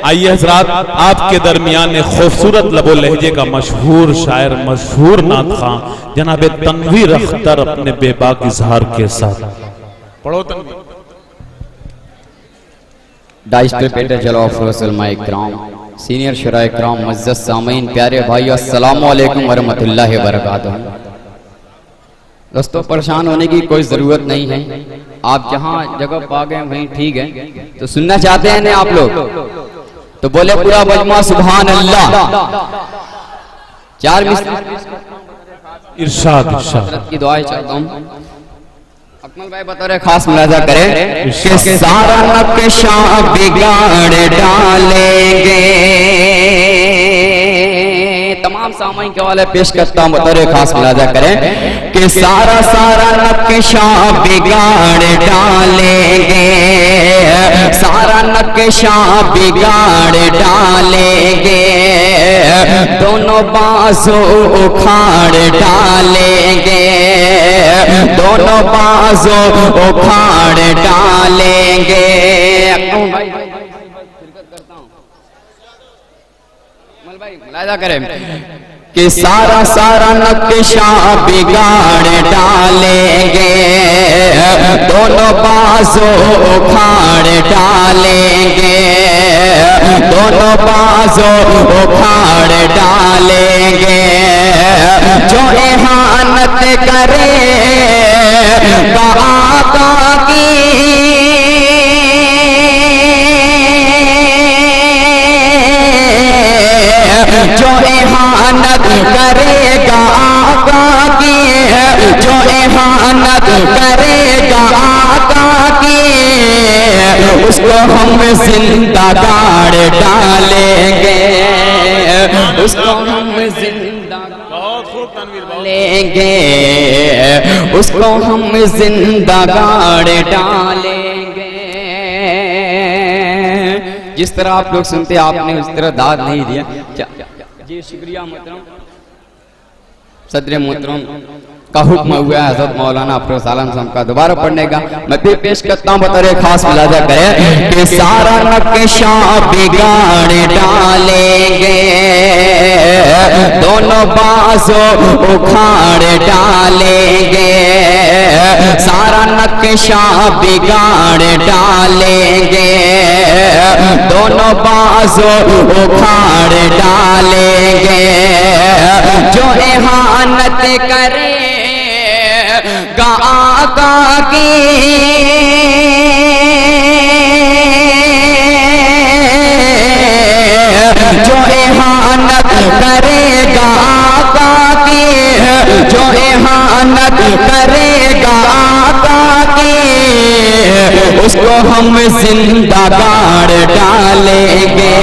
आइए हजरात, आपके दरमियान खूबसूरत लबो लहजे का मशहूर शायर, मशहूर नात खां जनाब तनवीर अख्तर अपने बेबाक इजहार के साथ पढ़ो। तनवीर डाइस पे पेटे चलो अफरोसलमाए इकराम, सीनियर शुरा इकराम, मुअज़्ज़ज़ सामीन, प्यारे भाइयों, अस्सलामु अलैकुम वरहमतुल्लाहि वबरकातुहू। दोस्तों, परेशान होने की कोई ज़रूरत नहीं है। आप जहाँ जगह पा गए वहीं ठीक है। तो सुनना चाहते हैं ना आप लोग, तो बोले पूरा मजमा सुभान अल्लाह। चार इरशाद इरशाद की दुआएं चाहता हूँ। अकमल भाई बता रहे खास मुलाजा करें कि सारा नक्शा बिगाड़ डालेंगे। तमाम सामाइन के वाले पेश करता हूँ, बता रहे खास मुलाजा करें कि सारा नक्शा बिगाड़ डालेंगे, सारा नक्शा बिगाड़ डालेंगे, दोनों बाजू उखाड़ डालेंगे, दोनों बाजू उखाड़ डालेंगे। मुलाजा करें कि सारा नक्शा बिगाड़ डालेंगे, दोनों बाजू उखाड़ डालेंगे, दोनों बाजू उखाड़ डालेंगे। जो इहानत करे आका की, जो इहानत करेगा आका की, जो इहानत करेगा आका की, उसको हम जिंदा गाड़ डालेंगे, उसको हम जिंदा लेंगे, उसको हम जिंदा गाड़ डालेंगे। जिस तरह आप लोग सुनते आपने उस तरह दाद नहीं दिया। जी शुक्रिया मोहतरम। सदर मोहतरम का हुक्म हुआ है हज़रत मौलाना अफरोज आलम साहब का दोबारा पढ़ने का। मैं फिर पेश करता हूँ, बता रहे खास मुलाजा करें कि सारा नक्शा बिगाड़ डालेंगे, दोनों बाजू उखाड़ डालेंगे, सारा नक्शा बिगाड़ डालेंगे, दोनों बाजू उखाड़ डालेंगे। जो इहानत करे आका की, जो इहानत करेगा आका की, जो इहानत करेगा आका की, उसको हम जिंदा गाड़ डालेंगे,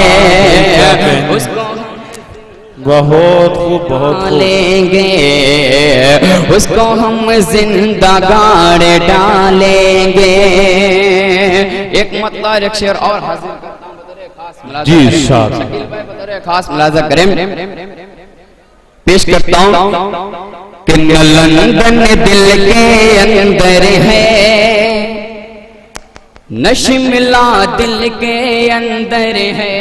उसको बहुत खूब, बहुत डालेंगे, उसको हम जिंदा गाड़ डालेंगे। एक मतलब एक शेर और हाजिर करता हूं, जी इरशाद। खास मुलाजा करें, पेश करता हूं कि लंदन दिल के अंदर है, नशिमला दिल के अंदर है।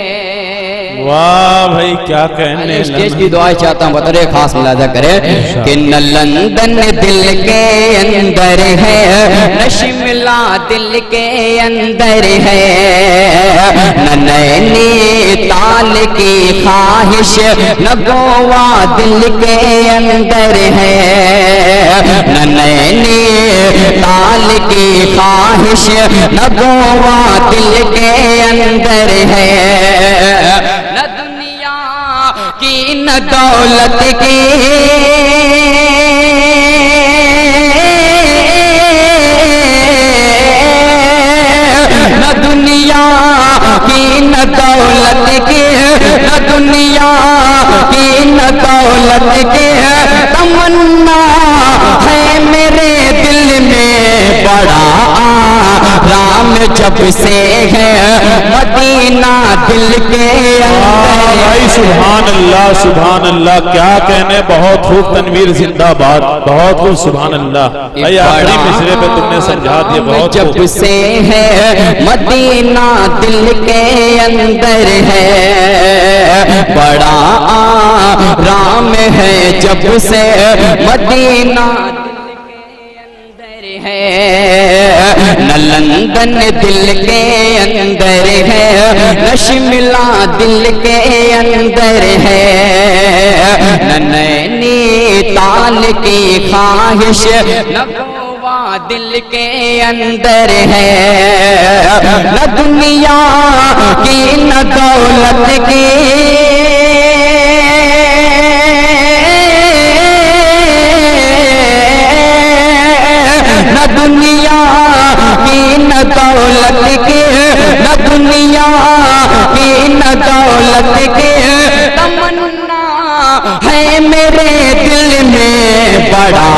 वाह भाई क्या कहने। स्टेज की दुआएं चाहता हूँ, बता रहे खास मुलाजा करें कि न लंदन दिल के अंदर है, न शिमला दिल के अंदर है, न नैनीताल की ख्वाहिश न गोवा दिल के अंदर है, न नैनीताल की ख्वाहिश न गोवा दिल के अंदर है, न दुनिया की न दौलत की, न दुनिया की न दौलत की, न दुनिया की न दौलत की तमन्ना है मेरे दिल में। बड़ा राम जब से है मदीना दिल के अंदर, सुभान अल्लाह, क्या कहने, बहुत खूब तनवीर जिंदाबाद, बहुत खूब सुभान अल्लाह भाई। आखिरी मिसरे पे तुमने समझा दिया, बहुत जब से है मदीना दिल के अंदर है, बड़ा आराम है जब से मदीना है, न लंदन दिल के अंदर है, न शिमला दिल के अंदर है, न नैनीताल की ख्वाहिश न गोवा दिल के अंदर है, न दुनिया की न दौलत की न दुनिया की न दौलत के, न दुनिया की न दौलत के तमन्ना है मेरे दिल में, बड़ा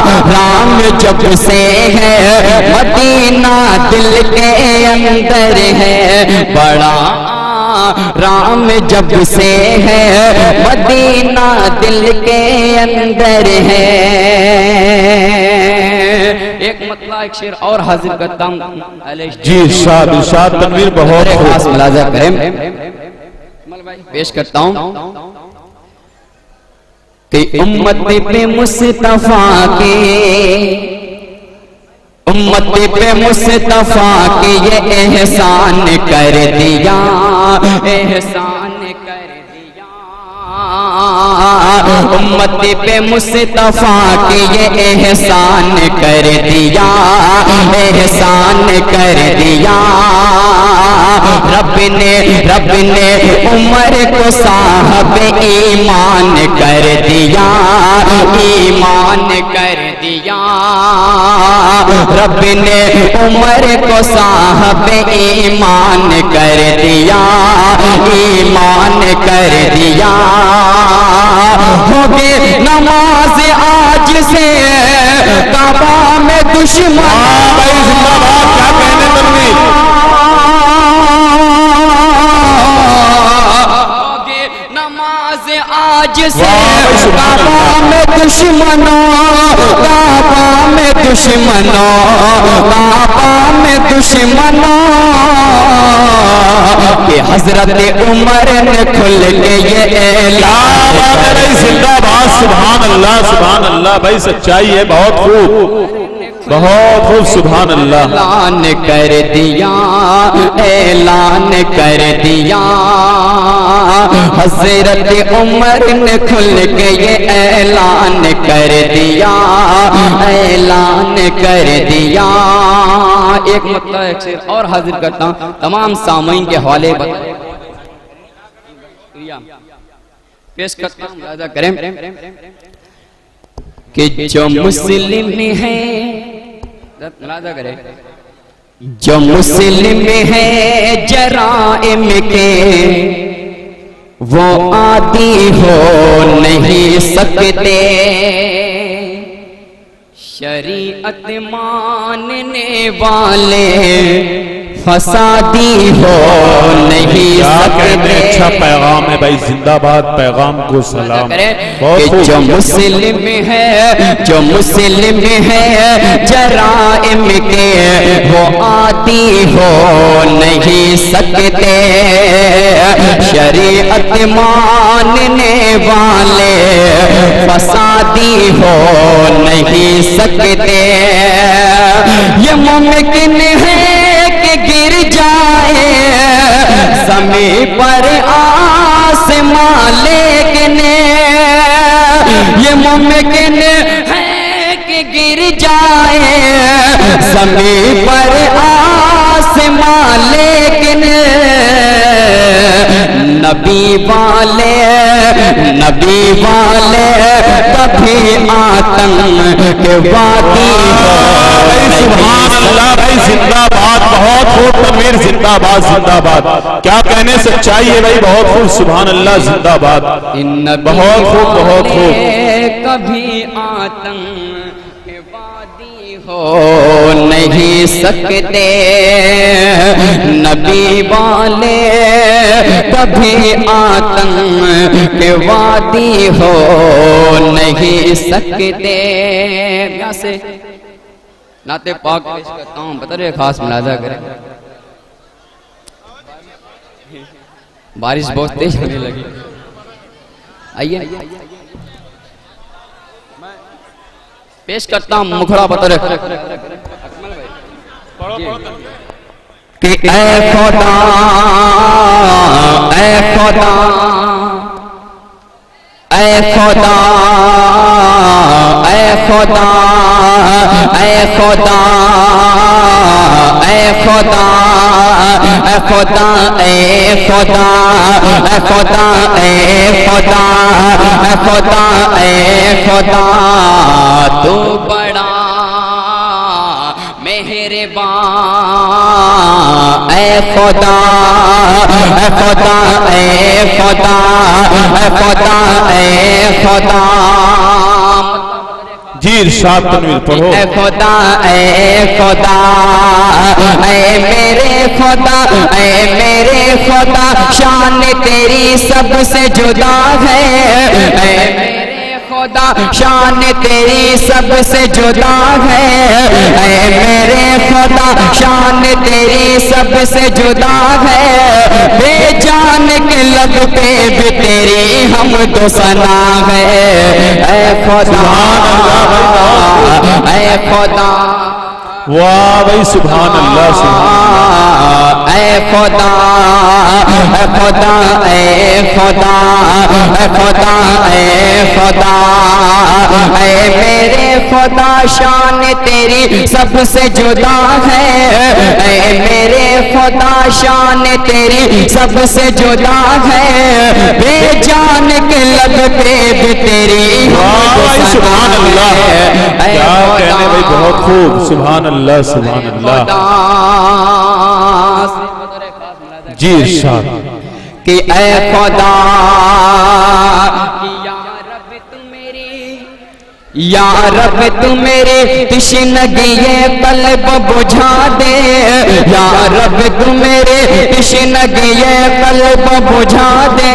आराम जब से है मदीना दिल के अंदर है, बड़ा राम जब से है मदीना दिल के अंदर है। एक मतलब एक शेर और हाजिर करता हूँ जी। इरशाद तनवीर बहुत खास मुलाजा करें, पेश करता हूँ कि उम्मत पे मुस्तफा के, उम्मत पे मुस्तफा के ये एहसान कर दिया, एहसान कर दिया, उम्मत पे मुस्तफा के ये एहसान कर दिया, एहसान कर दिया। रब ने उमर को साहब ईमान कर दिया, ईमान कर दिया। रब ने उमर को साहब ईमान कर दिया, ईमान कर दिया। हो गए नमाज आज से काबा में दुश्मन, क्या कहने तनवीर, आज से काबा में दुश्मनों, काबा में दुश्मनों, काबा में दुश्मनों कि हजरत उमर ने खुल के ये ऐलान, जिंदाबाद, सुभान अल्लाह भाई, सच्चाई है, बहुत खूब, बहुत खूब, सुभान अल्लाह। ऐलान कर दिया, ऐलान कर दिया। हजरत उमर ने खुल के ये ऐलान कर दिया, ऐलान कर दिया। एक मतलब एक शेर और हाजिर करता हूँ, तमाम सामईन के हवाले पेश करता हूँ, मुलाजा करें कि जो मुस्लिम है, मुलाजा करें, जो मुस्लिम है जराइम के वो आदी हो नहीं सकते, शरीअत मानने वाले फसादी हो नहीं सकते। अच्छा पैगाम है भाई, जिंदाबाद, पैगाम को सलाम। जो मुस्लिम है, जो मुस्लिम है जराइम के वो आदी हो नहीं सकते, शरीअत मानने वाले फसादी हो नहीं सकते। ये मुमकिन है कि गिर जाए ज़मीं पर आसमां, लेकिन ये मुमकिन है कि गिर जाए ज़मीं पर आसमां, लेकिन नबी वाले कभी आतंक के वादी हो। सुभान अल्लाह भाई, जिंदाबाद, बहुत खूब तनवीर, जिंदाबाद, जिंदाबाद। क्या कहने, सच्चाई है भाई, बहुत खूब, सुभान अल्लाह, जिंदाबाद, बहुत खूब, बहुत खूब। कभी आतंक के वादी हो नहीं सकते नबी वाले कभी आतंक के वादी हो नहीं सकते। यहाँ से नाते पाक पेश करता हूँ, बता रहे खास मुलाजा करें। बारिश बहुत तेज होने लगी, आइए पेश करता हूँ मुखड़ा बता रहे कि ऐ खुदा ऐ खुदा ऐ खुदा ऐ खुदा ऐ खुदा ऐ खुदा ऐ खुदा ऐ खुदा ऐ खुदा ऐ खुदा ऐ खुदा ऐ खुदा तू बड़ा मेहरबान ऐ खुदा ऐ खुदा ऐ खुदा ऐ खुदा ऐ खुदा। जी इरशाद तनवीर पढ़ो। ऐ खुदा ऐ खुदा ऐ मेरे खुदा ऐ मेरे खुदा शान तेरी सबसे जुदा है। ऐ मेरे खुदा शान तेरी सबसे जुदा है। ऐ मेरे खुदा शान तेरी सबसे जुदा है। बेजान के लब पे भी तेरी हम तो सना है। ऐ खुदा ऐ खुदा वाह भाई सुभान अल्लाह सुभान ऐ खुदा ऐ खुदा ऐ खुदा ऐ खुदा ऐ खुदा ऐ मेरे खुदा शान तेरी सबसे जुदा है। ऐ मेरे खुदा शान तेरी सबसे जुदा है। बेजान के लब पे भी तेरी सुभान अल्लाह, क्या कहने भाई, बहुत खूब, सुभान अल्लाह सुभान अल्लाह। जी इरशाद कि ऐ खुदा या रब तू मेरे तिश्नगी ये कल्ब बुझा दे। या रब तू मेरे तिश्नगी ये कल्ब बुझा दे।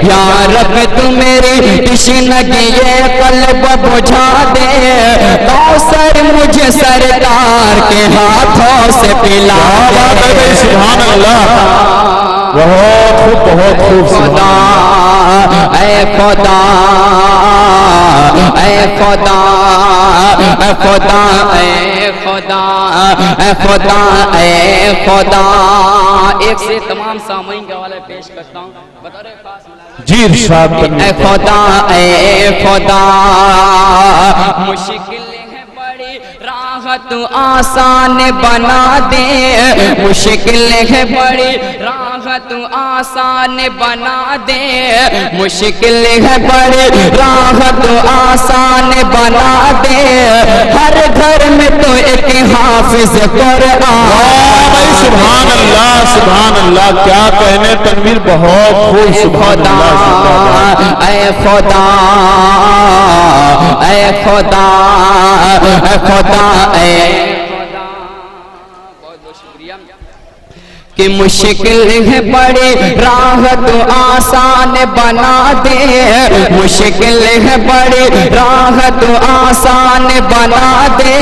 या रब तू मेरे तिश्नगी ये कल्ब बुझा दे। कौसर मुझे सरकार के हाथों से पिला दे। सुभान अल्लाह, बहुत खूब खुदा ऐ खुदा ऐ खुदा ऐ खुदा ऐ खुदा ऐ खुदा ऐ खुदा। एक से तमाम सामईन के हवाले पेश करता हूँ, बता रहे खास जी इरशाद ऐ खुदा ऐ खुदा मुश्किल राहत आसान बना दे। मुश्किल है बड़ी राहत आसान बना दे। मुश्किल है बड़ी राहत आसान बना दे। हर घर में तो एक हाफिज कुरान। सुभान अल्लाह सुभान अल्लाह, क्या कहने तनवीर, बहुत खूब सुभान अल्लाह। ऐ खुदा ऐ खुदा ऐ खुदा ऐ खुदा, बहुत बहुत शुक्रिया। कि मुश्किल है बड़ी राहत आसान बना दे। मुश्किल है बड़ी राहत आसान बना दे।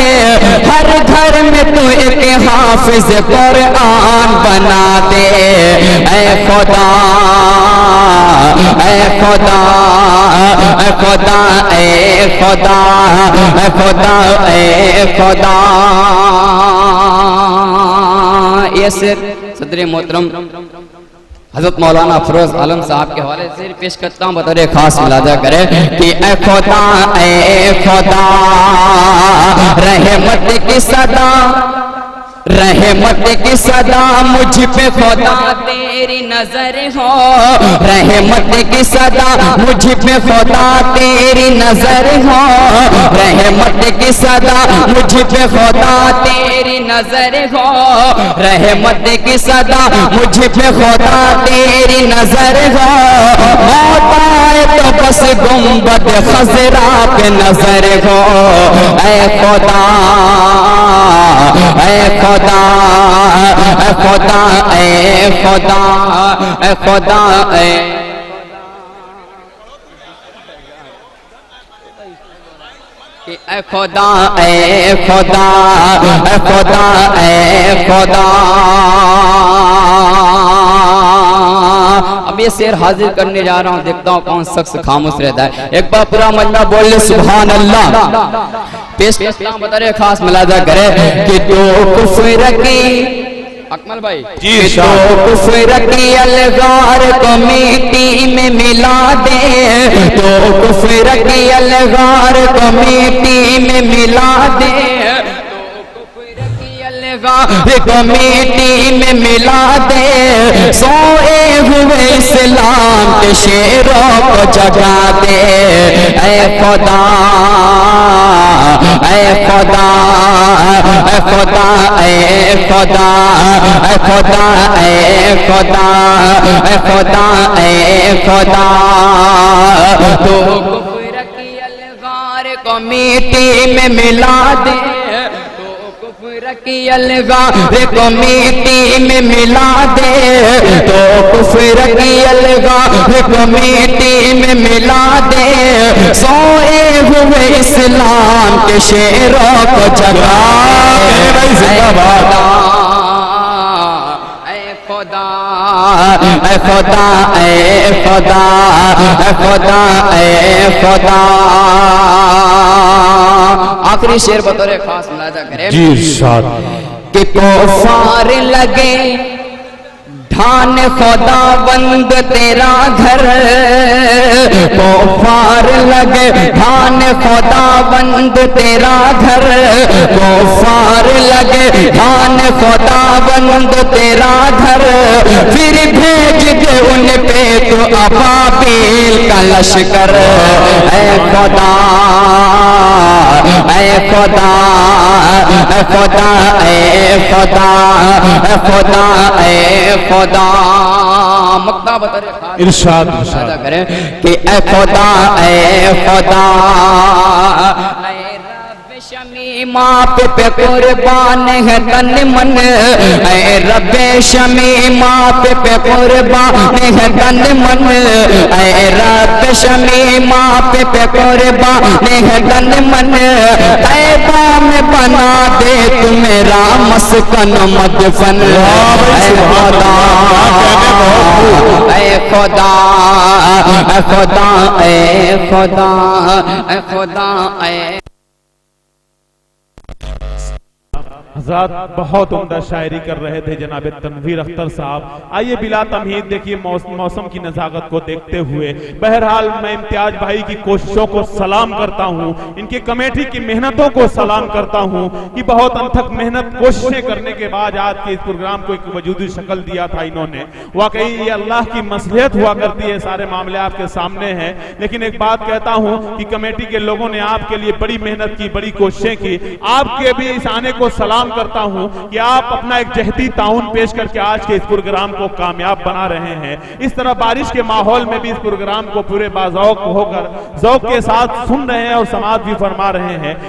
हर घर में तो एक हाफिज कुरान बना दे। ऐ खुदा ऐ खुदा ऐ खुदा ऐ खुदा ऐ खुदा ऐ खुदा। ये सदर मोहतरम हजरत मौलाना फिरोज आलम साहब के हवाले से पेश करता हूँ, बतौर खास मुलाजा करे कि ऐ खुदा रहमत की सदा रहमत की सदा मुझ पे खुदा तेरी नजर हो। रहमत की सदा मुझ पे खुदा तेरी नजर हो। रहमत की सदा मुझ पे खुदा तेरी नजर हो। रहमत की सदा मुझ पे खुदा तेरी नजर हो। मौत आए तो बस गुंबद खजरा पे नजर हो। ऐ खुदा ऐ खुदा ऐ खुदा ऐ खुदा ऐ खुदा ऐ खुदा ऐ खुदा ऐ खुदा ऐ खुदा। अब ये शेर हाजिर करने जा रहा हूँ, देखता हूँ कौन शख्स खामोश रहता है। एक बार पूरा मजमा बोल ले सुभान अल्लाह। पेश करता हूँ, बता रहे खास मुलाजा करे कि दो कुफ्र की अकमल भाई जी तो कुफ्र की अलगार को मिट्टी में मिला दे, तो कुफ्र की अलगार को मिट्टी में मिला दे, तो कुफ्र की अलगार को मिट्टी में मिला दे। सोए हुए इस्लाम के शेरों को जगा दे। ऐ खुदा ऐ खुदा ऐ खुदा ऐ खुदा ऐ खुदा ऐ खुदा ऐ खुदा ऐ खुदा। तो कुफ्र की अलगार को मिट्टी में मिला दे, तो कुफ्र की अलगार को मिट्टी में मिला दे, तो कुफ्र की अलगार को मिट्टी में मिला दे। सोए हुए इस्लाम के शेरों को जगा दे। ऐ खुदा ऐ खुदा ऐ खुदा ऐ खुदा। आखिरी शेर बतौर खास मुलाजा करें जी इरशाद कि कुफार लगे ढान खुदा बंद तेरा घर, कुफार लगे ढान खुदा बंद तेरा घर, कुफार लगे ढान खुदा बंद तेरा घर। फिर भेज दे उन पे तो अबाबील का लश्कर। ऐ खुदा ऐ खुदा ऐ खुदा ऐ खुदा ऐ खुदा ऐ खुदा। मक्ता बता रहे इरशाद करें कि ऐ खुदा ऐ खुदा। शमीमा पे कुर्बान है तन मन, ऐ रब्बे शमीमा पे कुर्बान है तन मन, ऐ रब्बे शमीमा पे कुर्बान है तन मन। तैबा में बना दे तू मेरा मस्कन मदफन। ऐ खुदा ऐ खुदा ऐ खुदा ऐ खुदा ऐ खुदा ऐ। हज़रात बहुत उम्दा शायरी कर रहे थे जनाब तनवीर अख्तर साहब। आइए बिला तमहीद देखिए मौसम की नज़ाकत को देखते हुए। बहरहाल मैं इम्तियाज भाई की कोशिशों को सलाम करता हूँ, इनकी कमेटी की मेहनतों को सलाम करता हूँ कि बहुत अनथक मेहनत कोशिशें करने के बाद आज के इस प्रोग्राम को एक वजूदी शक्ल दिया था इन्होंने। वाकई ये अल्लाह की मसलियत हुआ करती है, सारे मामले आपके सामने हैं। लेकिन एक बात कहता हूँ कि कमेटी के लोगों ने आपके लिए बड़ी मेहनत की, बड़ी कोशिशें की। आपके भी इस आने को सलाम करता हूं कि आप अपना एक जहदी ताउन पेश करके आज के इस प्रोग्राम को कामयाब बना रहे हैं। इस तरह बारिश के माहौल में भी इस प्रोग्राम को पूरे बाज़ौक होकर ज़ौक के साथ सुन रहे हैं और समाअत भी फरमा रहे हैं।